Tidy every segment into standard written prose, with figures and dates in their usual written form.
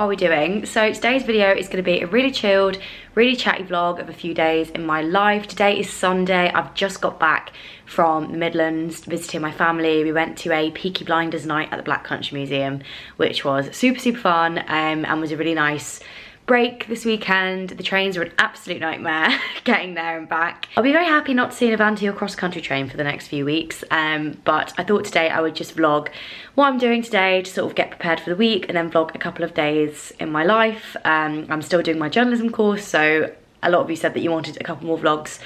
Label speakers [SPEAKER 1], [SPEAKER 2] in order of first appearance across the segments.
[SPEAKER 1] are we doing? So today's video is going to be a really chilled, really chatty vlog of a few days in my life. Today is Sunday. I've just got back from the Midlands visiting my family. We went to a Peaky Blinders night at the Black Country Museum, which was super fun and was a really nice break this weekend. The trains were an absolute nightmare getting there and back. I'll be very happy not to see an Avanti or cross-country train for the next few weeks, but I thought today I would just vlog what I'm doing today to sort of get prepared for the week, and then vlog a couple of days in my life. I'm still doing my journalism course, so a lot of you said that you wanted a couple more vlogs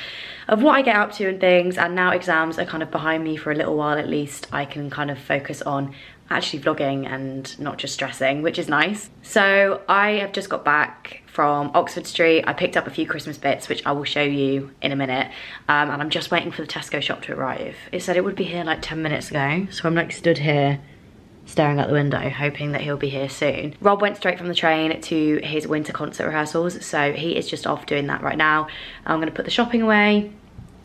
[SPEAKER 1] of what I get up to and things, and now exams are kind of behind me for a little while at least. I can kind of focus on actually vlogging and not just stressing, which is nice. So I have just got back from Oxford Street. I picked up a few Christmas bits, which I will show you in a minute, and I'm just waiting for the Tesco shop to arrive. It said it would be here like 10 minutes ago, so I'm like stood here staring out the window hoping that he'll be here soon. Rob went straight from the train to his winter concert rehearsals, so he is just off doing that right now. I'm going to put the shopping away,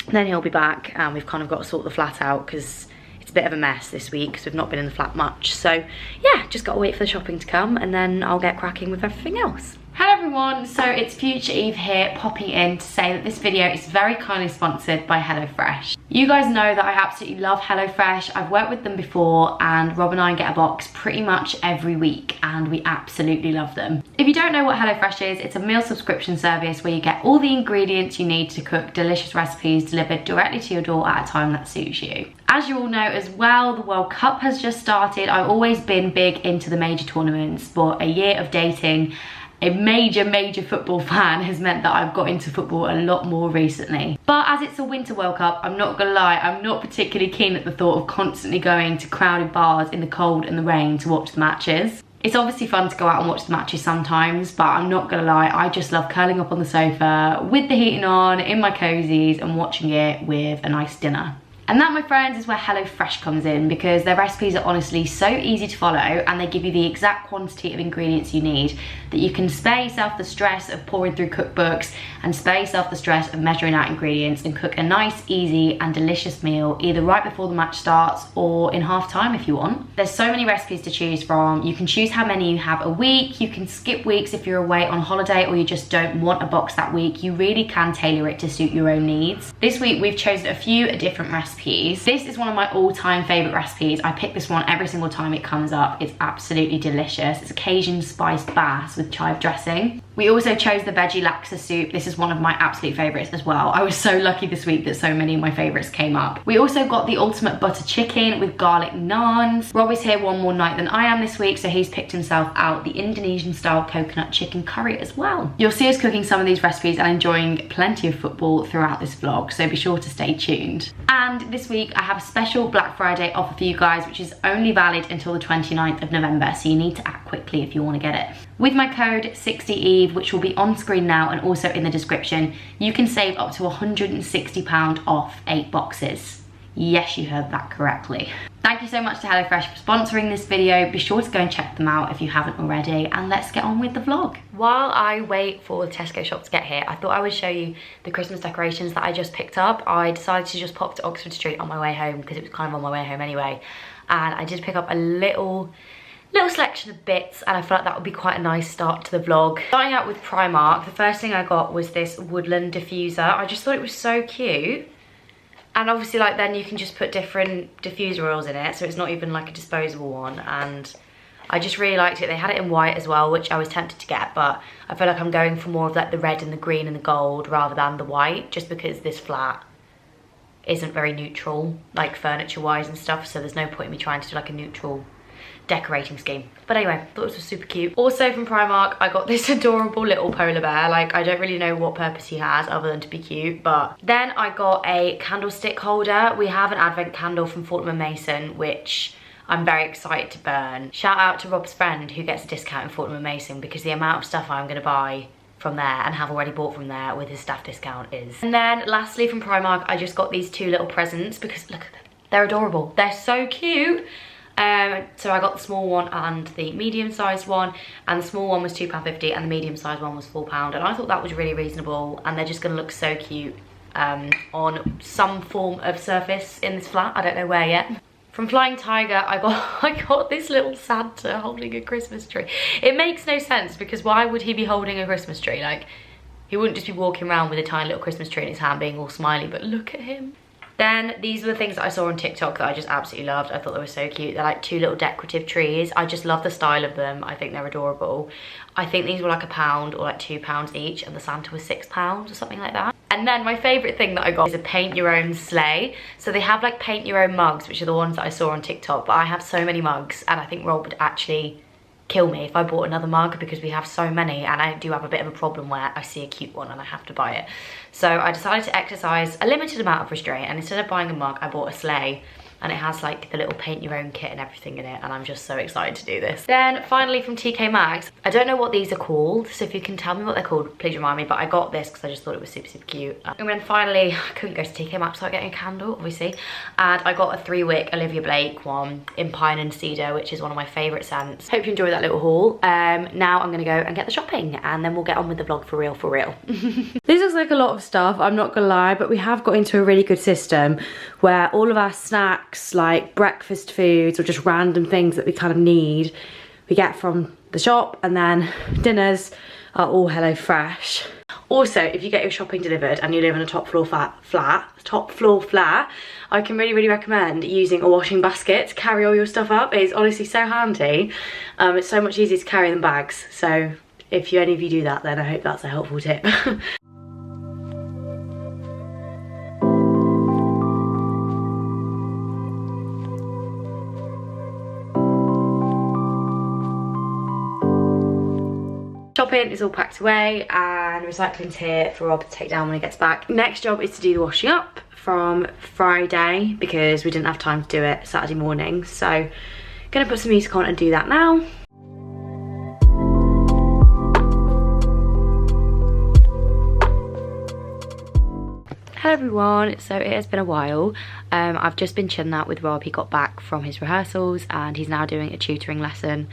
[SPEAKER 1] then he'll be back, and we've kind of got to sort the flat out because it's a bit of a mess this week because we've not been in the flat much. So yeah, just got to wait for the shopping to come and then I'll get cracking with everything else. Hello everyone, so it's Future Eve here, popping in to say that this video is very kindly sponsored by HelloFresh. You guys know that I absolutely love HelloFresh. I've worked with them before, and Rob and I get a box pretty much every week and we absolutely love them. If you don't know what HelloFresh is, it's a meal subscription service where you get all the ingredients you need to cook delicious recipes delivered directly to your door at a time that suits you. As you all know as well, the World Cup has just started. I've always been big into the major tournaments, but a year of dating a major football fan has meant that I've got into football a lot more recently. But as it's a winter World Cup, I'm not gonna lie, I'm not particularly keen at the thought of constantly going to crowded bars in the cold and the rain to watch the matches. It's obviously fun to go out and watch the matches sometimes, but I'm not gonna lie, I just love curling up on the sofa with the heating on, in my cozies, and watching it with a nice dinner. And that, my friends, is where HelloFresh comes in, because their recipes are honestly so easy to follow and they give you the exact quantity of ingredients you need that you can spare yourself the stress of pouring through cookbooks and spare yourself the stress of measuring out ingredients and cook a nice, easy and delicious meal either right before the match starts or in half time if you want. There's so many recipes to choose from. You can choose how many you have a week, you can skip weeks if you're away on holiday or you just don't want a box that week. You really can tailor it to suit your own needs. This week we've chosen a few different recipes. This is one of my all-time favorite recipes. I pick this one every single time it comes up. It's absolutely delicious. It's a Cajun spiced bass with chive dressing. We also chose the veggie laksa soup. This is one of my absolute favorites as well. I was so lucky this week that so many of my favorites came up. We also got the ultimate butter chicken with garlic naans. Rob is here one more night than I am this week, so he's picked himself out the Indonesian style coconut chicken curry as well. You'll see us cooking some of these recipes and enjoying plenty of football throughout this vlog, so be sure to stay tuned. And this week I have a special Black Friday offer for you guys, which is only valid until the 29th of November, so you need to act quickly if you want to get it. With my code 60EVE, which will be on screen now and also in the description, you can save up to £160 off 8 boxes. Yes, you heard that correctly. Thank you so much to HelloFresh for sponsoring this video. Be sure to go and check them out if you haven't already, and let's get on with the vlog. While I wait for the Tesco shop to get here, I thought I would show you the Christmas decorations that I just picked up. I decided to just pop to Oxford Street on my way home because it was kind of on my way home anyway, and I did pick up a little selection of bits, and I felt like that would be quite a nice start to the vlog. Starting out with Primark, the first thing I got was this woodland diffuser. I just thought it was so cute. And obviously, like, then you can just put different diffuser oils in it, so it's not even like a disposable one. And I just really liked it. They had it in white as well, which I was tempted to get, but I feel like I'm going for more of like the red and the green and the gold rather than the white, just because this flat isn't very neutral, like furniture wise and stuff, so there's no point in me trying to do like a neutral decorating scheme. But anyway, thought this was super cute. Also from Primark, I got this adorable little polar bear. Like, I don't really know what purpose he has other than to be cute, but then I got a candlestick holder. We have an advent candle from Fortnum & Mason, which I'm very excited to burn. Shout out to Rob's friend who gets a discount in Fortnum & Mason, because the amount of stuff I'm gonna buy from there and have already bought from there with his staff discount is. And then lastly from Primark, I just got these 2 little presents because look at them. They're adorable. They're so cute. So I got the small one and the medium-sized one, and the small one was £2.50 and the medium-sized one was £4, and I thought that was really reasonable, and they're just going to look so cute on some form of surface in this flat. I don't know where yet. From Flying Tiger, I got this little Santa holding a Christmas tree. It makes no sense because why would he be holding a Christmas tree? Like, he wouldn't just be walking around with a tiny little Christmas tree in his hand being all smiley, but look at him. Then these were the things that I saw on TikTok that I just absolutely loved. I thought they were so cute. They're like 2 little decorative trees. I just love the style of them. I think they're adorable. I think these were like £1 or like £2 each, and the Santa was £6 or something like that. And then my favourite thing that I got is a paint your own sleigh. So they have like paint your own mugs, which are the ones that I saw on TikTok, but I have so many mugs and I think Rob would actually kill me if I bought another mug because we have so many, and I do have a bit of a problem where I see a cute one and I have to buy it. So I decided to exercise a limited amount of restraint, and instead of buying a mug I bought a sleigh, and it has like the little paint your own kit and everything in it, and I'm just so excited to do this. Then finally from TK Maxx, I don't know what these are called, so if you can tell me what they're called, please remind me, but I got this because I just thought it was super cute. And then finally, I couldn't go to TK Maxx without getting a candle, obviously, and I got a 3-wick Olivia Blake one in Pine and Cedar, which is one of my favourite scents. Hope you enjoyed that little haul. Now I'm gonna go and get the shopping, and then we'll get on with the vlog for real, for real. This looks like a lot of stuff, I'm not gonna lie, but we have got into a really good system where all of our snacks, like breakfast foods or just random things that we kind of need, we get from the shop, and then dinners are all HelloFresh. Also, if you get your shopping delivered and you live in a top floor flat, I can really recommend using a washing basket to carry all your stuff up. It's honestly so handy. It's so much easier to carry than bags. So if any of you do that, then I hope that's a helpful tip. Shopping is all packed away and recycling's here for Rob to take down when he gets back. Next job is to do the washing up from Friday because we didn't have time to do it Saturday morning. So gonna put some music on and do that now. Hello everyone, so it has been a while. I've just been chilling out with Rob. He got back from his rehearsals and he's now doing a tutoring lesson.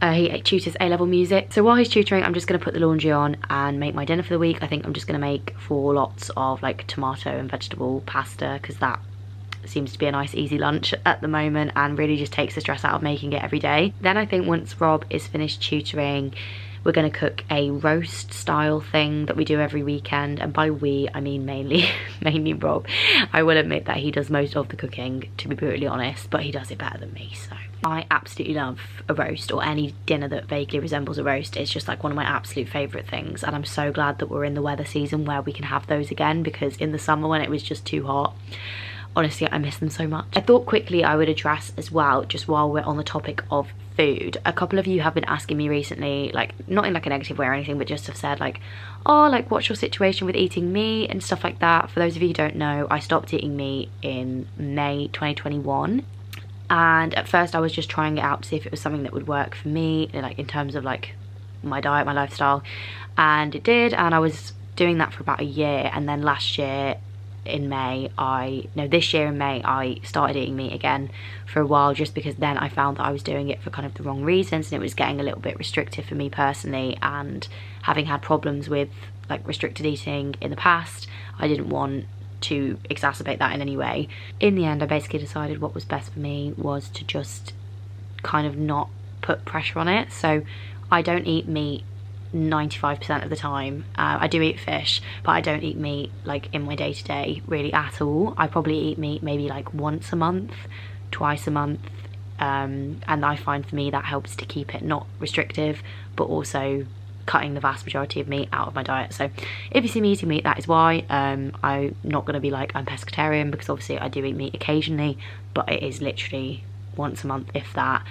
[SPEAKER 1] He tutors A-level music. So while he's tutoring, I'm just gonna put the laundry on and make my dinner for the week. I think I'm just gonna make 4 lots of like tomato and vegetable pasta because that seems to be a nice easy lunch at the moment and really just takes the stress out of making it every day. Then I think once Rob is finished tutoring, we're gonna cook a roast style thing that we do every weekend, and by we I mean mainly Rob. I will admit that he does most of the cooking, to be brutally honest, but he does it better than me. So I absolutely love a roast, or any dinner that vaguely resembles a roast. It's just like one of my absolute favourite things, and I'm so glad that we're in the weather season where we can have those again, because in the summer when it was just too hot, honestly I miss them so much. I thought quickly I would address as well, just while we're on the topic of food, a couple of you have been asking me recently, like not in like a negative way or anything, but just have said like, oh, like what's your situation with eating meat and stuff like that. For those of you who don't know, I stopped eating meat in May 2021, and at first I was just trying it out to see if it was something that would work for me, like in terms of like my diet, my lifestyle, and it did, and I was doing that for about a year. And then last year in May, this year in May, I started eating meat again for a while, just because then I found that I was doing it for kind of the wrong reasons, and it was getting a little bit restrictive for me personally, and having had problems with like restricted eating in the past, I didn't want to exacerbate that in any way. In the end, I basically decided what was best for me was to just kind of not put pressure on it. So I don't eat meat 95% of the time. I do eat fish, but I don't eat meat like in my day-to-day really at all. I probably eat meat maybe like once a month, twice a month, and I find for me that helps to keep it not restrictive, but also cutting the vast majority of meat out of my diet. So if you see me eating meat, that is why. I'm not going to be like I'm pescatarian, because obviously I do eat meat occasionally, but it is literally once a month, if that.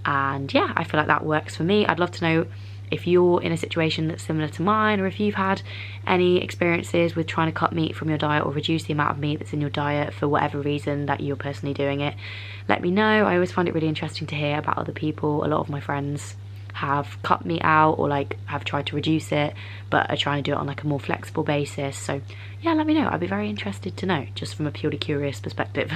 [SPEAKER 1] And yeah, I feel like that works for me. I'd love to know if you're in a situation that's similar to mine, or if you've had any experiences with trying to cut meat from your diet or reduce the amount of meat that's in your diet for whatever reason that you're personally doing it. Let me know. I always find it really interesting to hear about other people. A lot of my friends have cut meat out, or like have tried to reduce it, but are trying to do it on like a more flexible basis. So yeah, let me know. I'd be very interested to know, just from a purely curious perspective.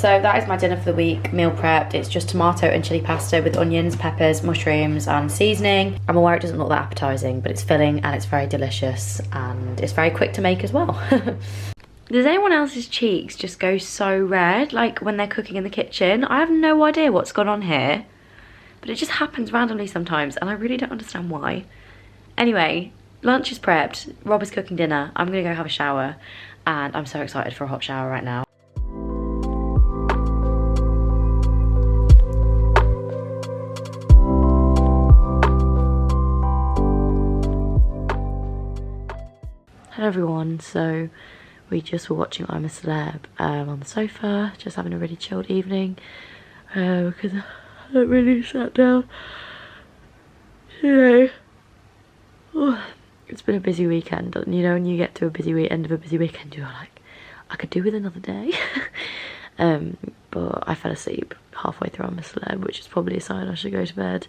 [SPEAKER 1] So that is my dinner for the week, meal prepped. It's just tomato and chilli pasta with onions, peppers, mushrooms and seasoning. I'm aware it doesn't look that appetizing, but it's filling and it's very delicious and it's very quick to make as well. Does anyone else's cheeks just go so red, like when they're cooking in the kitchen? I have no idea what's gone on here, but it just happens randomly sometimes and I really don't understand why. Anyway, lunch is prepped, Rob is cooking dinner, I'm gonna go have a shower, and I'm so excited for a hot shower right now. Hello everyone, so we just were watching I'm a Celeb on the sofa, just having a really chilled evening because I haven't really sat down today. Oh, it's been a busy weekend, and you know when you get to a busy end of a busy weekend you're like, I could do with another day. But I fell asleep halfway through I'm a Celeb, which is probably a sign I should go to bed.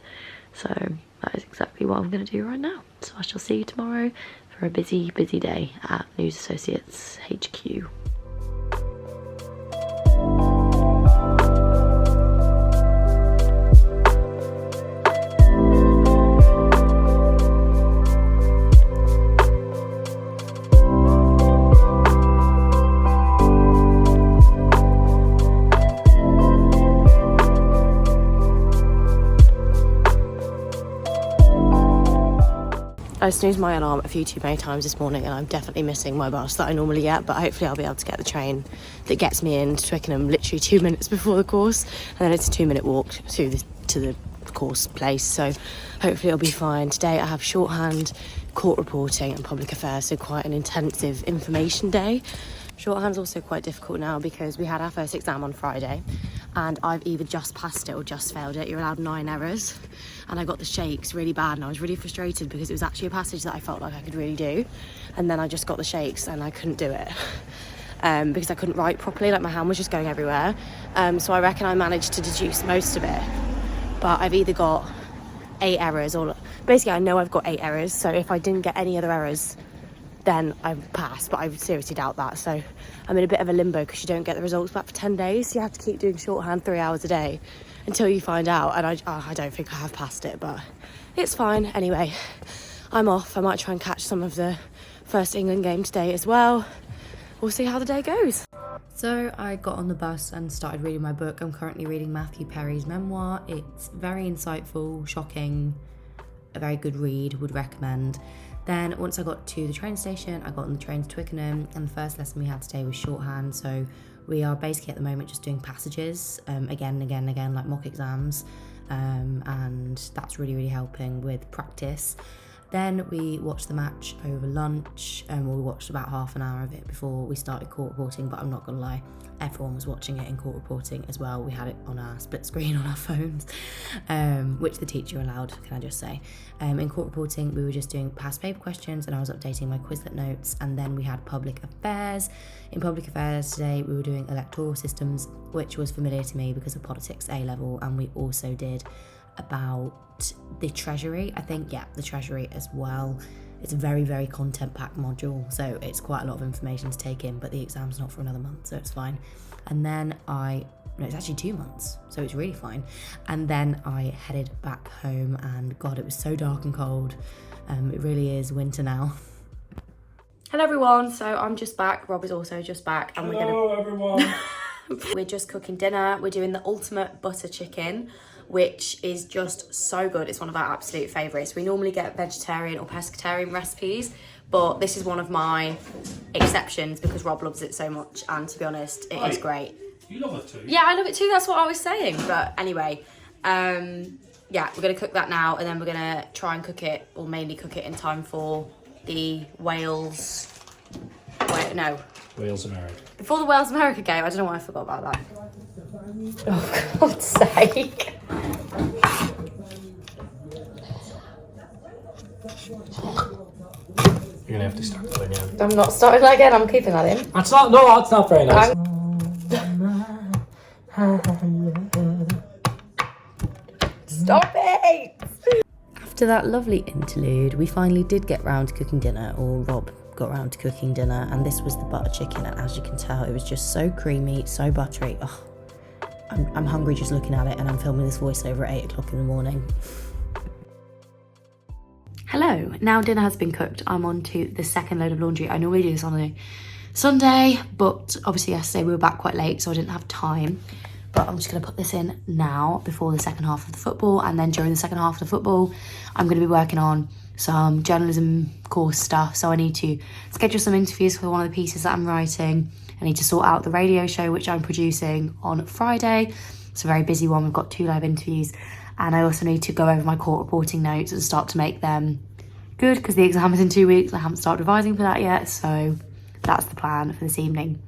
[SPEAKER 1] So that is exactly what I'm going to do right now. So I shall see you tomorrow for a busy day at News Associates HQ. I snoozed my alarm a few too many times this morning and I'm definitely missing my bus that I normally get, but hopefully I'll be able to get the train that gets me into Twickenham literally 2 minutes before the course, and then it's a 2-minute walk to the course place, so hopefully it'll be fine. Today I have shorthand, court reporting and public affairs, so quite an intensive information day. Shorthand's also quite difficult now because we had our first exam on Friday and I've either just passed it or just failed it. You're allowed 9 errors and I got the shakes really bad and I was really frustrated because it was actually a passage that I felt like I could really do, and then I just got the shakes and I couldn't do it because I couldn't write properly, like my hand was just going everywhere. So I reckon I managed to deduce most of it, but I've either got 8 errors or basically I know I've got 8 errors, so if I didn't get any other errors then I pass, but I seriously doubt that. So I'm in a bit of a limbo because you don't get the results back for 10 days. So you have to keep doing shorthand 3 hours a day until you find out. And I don't think I have passed it, but it's fine. Anyway, I'm off. I might try and catch some of the first England game today as well. We'll see how the day goes. So I got on the bus and started reading my book. I'm currently reading Matthew Perry's memoir. It's very insightful, shocking, a very good read, would recommend. Then once I got to the train station, I got on the train to Twickenham, and the first lesson we had today was shorthand. So we are basically at the moment just doing passages again and again, like mock exams, and that's really helping with practice. Then we watched the match over lunch, and we watched about half an hour of it before we started court reporting, but I'm not gonna lie, everyone was watching it in court reporting as well. We had it on our split screen on our phones, which the teacher allowed, can I just say. In court reporting, we were just doing past paper questions and I was updating my Quizlet notes, and then we had public affairs. In public affairs today, we were doing electoral systems, which was familiar to me because of politics A level, and we also did about the Treasury, I think, yeah, the Treasury as well. It's a very content-packed module, so it's quite a lot of information to take in, but the exam's not for another month, so it's fine. And then no, it's actually 2 months, so it's really fine. And then I headed back home, and God, it was so dark and cold. It really is winter now. Hello everyone, so I'm just back, Rob is also just back, and
[SPEAKER 2] Hello everyone.
[SPEAKER 1] We're just cooking dinner. We're doing the ultimate butter chicken, which is just so good. It's one of our absolute favourites. We normally get vegetarian or pescatarian recipes, but this is one of my exceptions because Rob loves it so much, and to be honest, it is great.
[SPEAKER 2] You love it too?
[SPEAKER 1] Yeah, I love it too, that's what I was saying. But anyway, yeah, we're gonna cook that now, and then we're gonna try and cook it, or mainly cook it in time for the Wales
[SPEAKER 2] America.
[SPEAKER 1] Before the Wales America game. I don't know why I forgot about that. Oh, for God's sake.
[SPEAKER 2] You're gonna have to start that again.
[SPEAKER 1] I'm not starting that again, I'm keeping that in.
[SPEAKER 2] That's not very nice.
[SPEAKER 1] Stop it! After that lovely interlude, we finally did get round to cooking dinner, or Rob got round to cooking dinner, and this was the butter chicken, and as you can tell, it was just so creamy, so buttery. Oh,
[SPEAKER 3] I'm hungry just looking at it, and I'm filming this voiceover at 8 o'clock in the morning.
[SPEAKER 1] Hello, now dinner has been cooked. I'm on to the second load of laundry. I normally do this on a Sunday, but obviously yesterday we were back quite late, so I didn't have time. But I'm just gonna put this in now before the second half of the football, and then during the second half of the football, I'm gonna be working on some journalism course stuff. So I need to schedule some interviews for one of the pieces that I'm writing. I need to sort out the radio show, which I'm producing on Friday. It's a very busy one. We've got 2 live interviews. And I also need to go over my court reporting notes and start to make them good, because the exam is in 2 weeks. I haven't started revising for that yet. So that's the plan for this evening.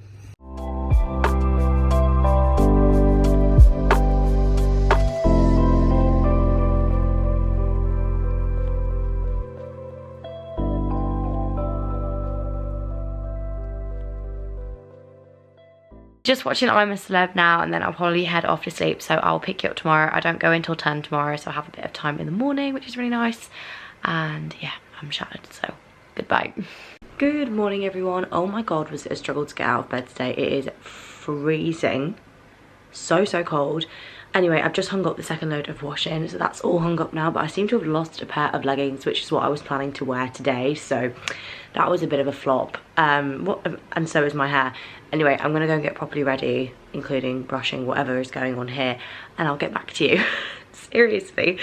[SPEAKER 1] Just watching I'm a Celeb now, and then I'll probably head off to sleep, so I'll pick you up tomorrow. I don't go until 10 tomorrow, so I have a bit of time in the morning, which is really nice. And yeah, I'm shattered, so goodbye. Good morning, everyone. Oh my god, was it a struggle to get out of bed today. It is freezing. So cold. Anyway, I've just hung up the second load of washing, so that's all hung up now, but I seem to have lost a pair of leggings, which is what I was planning to wear today, so that was a bit of a flop. And so is my hair. Anyway, I'm gonna go and get properly ready, including brushing whatever is going on here, and I'll get back to you. Seriously.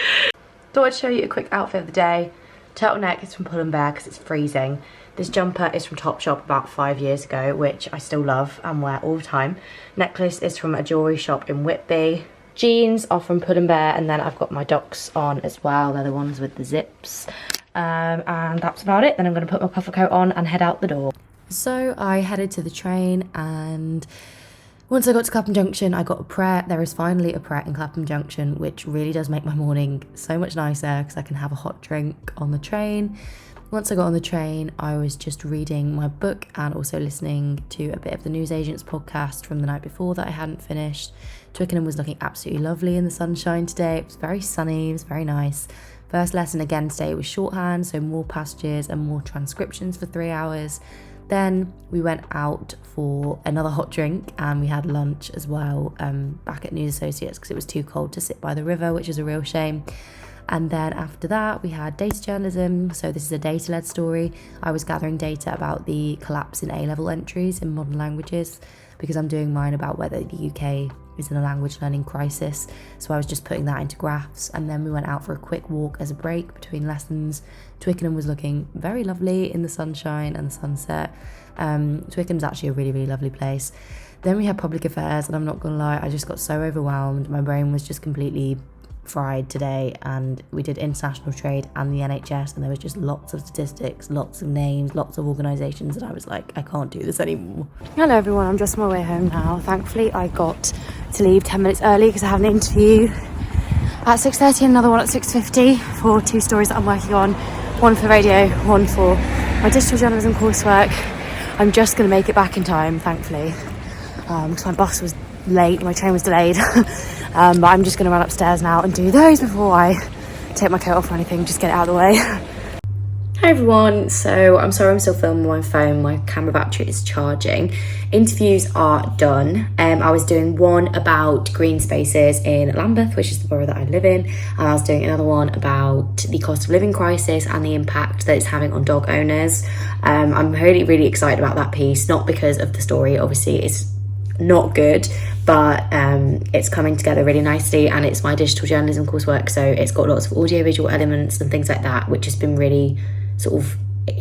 [SPEAKER 1] Thought I'd show you a quick outfit of the day. Turtleneck is from Pull & Bear because it's freezing. This jumper is from Topshop about 5 years ago, which I still love and wear all the time. Necklace is from a jewellery shop in Whitby. Jeans are from Pull & Bear, and then I've got my Docs on as well. They're the ones with the zips. And that's about it. Then I'm going to put my puffer coat on and head out the door. So I headed to the train, and once I got to Clapham Junction, I got a Pret. There is finally a Pret in Clapham Junction, which really does make my morning so much nicer because I can have a hot drink on the train. Once I got on the train, I was just reading my book and also listening to a bit of the Newsagents podcast from the night before that I hadn't finished. Twickenham was looking absolutely lovely in the sunshine today. It was very sunny, it was very nice. First lesson again today was shorthand, so more passages and more transcriptions for 3 hours. Then we went out for another hot drink, and we had lunch as well back at News Associates because it was too cold to sit by the river, which is a real shame. And then after that, we had data journalism. So this is a data-led story. I was gathering data about the collapse in A-level entries in modern languages because I'm doing mine about whether the UK is in a language learning crisis. So I was just putting that into graphs. And then we went out for a quick walk as a break between lessons. Twickenham was looking very lovely in the sunshine and the sunset. Twickenham's actually a really lovely place. Then we had public affairs, and I'm not gonna lie, I just got so overwhelmed. My brain was just completely fried today, and we did international trade and the NHS, and there was just lots of statistics, lots of names, lots of organisations, and I was like, I can't do this anymore. Hello everyone, I'm just on my way home now. Thankfully I got to leave 10 minutes early because I have an interview at 6:30 and another one at 6:50 for 2 stories that I'm working on, one for radio, one for my digital journalism coursework. I'm just going to make it back in time, thankfully, because my bus was late, my train was delayed. But I'm just going to run upstairs now and do those before I take my coat off or anything, just get it out of the way. Hi everyone, so I'm sorry I'm still filming on my phone, my camera battery is charging. Interviews are done. I was doing one about green spaces in Lambeth, which is the borough that I live in, and I was doing another one about the cost of living crisis and the impact that it's having on dog owners. I'm really excited about that piece, not because of the story, obviously it's not good, but it's coming together really nicely, and it's my digital journalism coursework, so it's got lots of audiovisual elements and things like that, which has been really sort of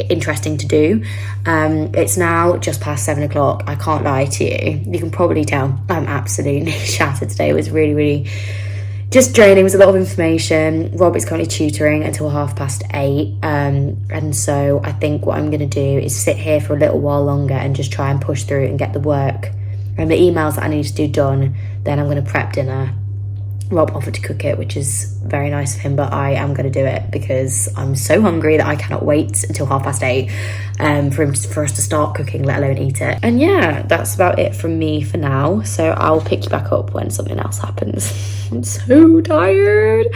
[SPEAKER 1] interesting to do. It's now just past 7 o'clock. I can't lie to you, you can probably tell I'm absolutely shattered today. It was really just draining. It was a lot of information. Rob is currently tutoring until 8:30, and so I think what I'm going to do is sit here for a little while longer and just try and push through and get the work and the emails that I need to do done. Then I'm going to prep dinner. Rob offered to cook it, which is very nice of him, but I am going to do it because I'm so hungry that I cannot wait until 8:30 for us to start cooking, let alone eat it. And yeah, that's about it from me for now, so I'll pick you back up when something else happens. I'm so tired.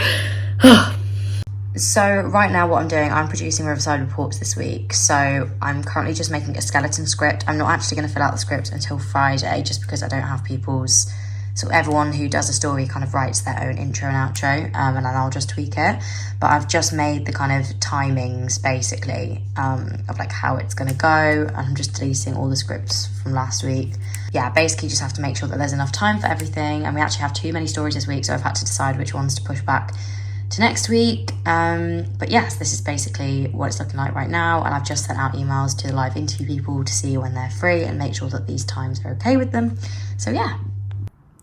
[SPEAKER 1] So right now what I'm doing, I'm producing Riverside reports this week, so I'm currently just making a skeleton script. I'm not actually going to fill out the script until Friday, just because I don't have people's So everyone who does a story kind of writes their own intro and outro, and then I'll just tweak it. But I've just made the kind of timings basically of like how it's gonna go, and I'm just deleting all the scripts from last week. Yeah, basically just have to make sure that there's enough time for everything, and we actually have too many stories this week, so I've had to decide which ones to push back to next week. But yes, this is basically what it's looking like right now, and I've just sent out emails to the live interview people to see when they're free and make sure that these times are okay with them. So yeah.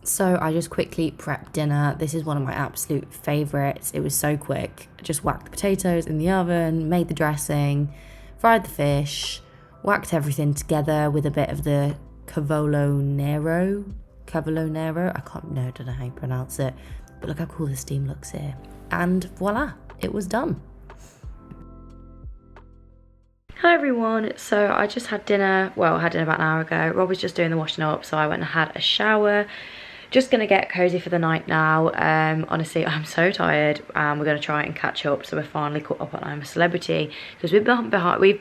[SPEAKER 3] So I just quickly prepped dinner. This is one of my absolute favourites. It was so quick. I just whacked the potatoes in the oven, made the dressing, fried the fish, whacked everything together with a bit of the cavolo nero. I don't know how you pronounce it, but look how cool the steam looks here. And voila, it was done.
[SPEAKER 1] Hello everyone, so I just had dinner, well I had dinner about an hour ago. Rob was just doing the washing up, so I went and had a shower. Just gonna get cozy for the night now. Honestly, I'm so tired. We're gonna try and catch up, so we're finally caught up on I'm a Celebrity, because we've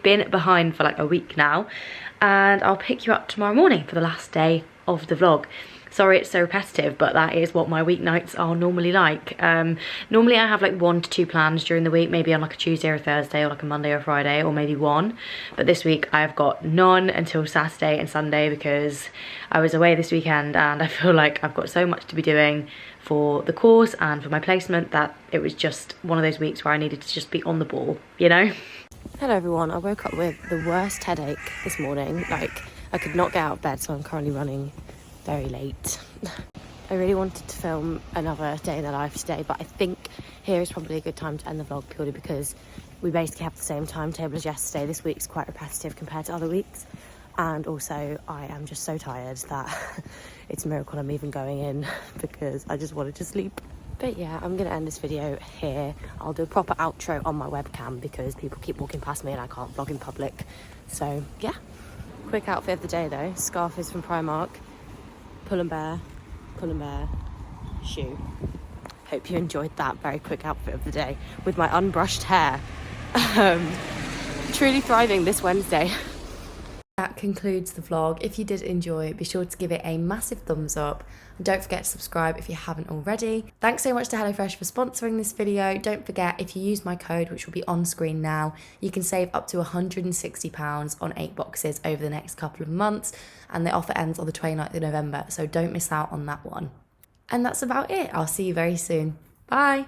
[SPEAKER 1] been behind for like a week now, and I'll pick you up tomorrow morning for the last day of the vlog. Sorry it's so repetitive, but that is what my weeknights are normally like. Normally I have like 1 to 2 plans during the week, maybe on like a Tuesday or a Thursday, or like a Monday or a Friday, or maybe 1. But this week I've got none until Saturday and Sunday, because I was away this weekend and I feel like I've got so much to be doing for the course and for my placement that it was just one of those weeks where I needed to just be on the ball, you know?
[SPEAKER 3] Hello everyone, I woke up with the worst headache this morning. Like, I could not get out of bed, so I'm currently running very late. I really wanted to film another day in the life today, but I think here is probably a good time to end the vlog, purely because we basically have the same timetable as yesterday. This week's quite repetitive compared to other weeks, and also I am just so tired that it's a miracle I'm even going in, because I just wanted to sleep. But yeah, I'm gonna end this video here. I'll do a proper outro on my webcam because people keep walking past me and I can't vlog in public. So yeah, quick outfit of the day though. Scarf is from Primark. Pull and bear shoe. Hope you enjoyed that very quick outfit of the day with my unbrushed hair. Truly thriving this Wednesday. That concludes the vlog. If you did enjoy, be sure to give it a massive thumbs up, and don't forget to subscribe if you haven't already. Thanks so much to HelloFresh for sponsoring this video. Don't forget, if you use my code, which will be on screen now, you can save up to £160 on 8 boxes over the next couple of months, and the offer ends on the 29th of November, so don't miss out on that one. And that's about it. I'll see you very soon. Bye.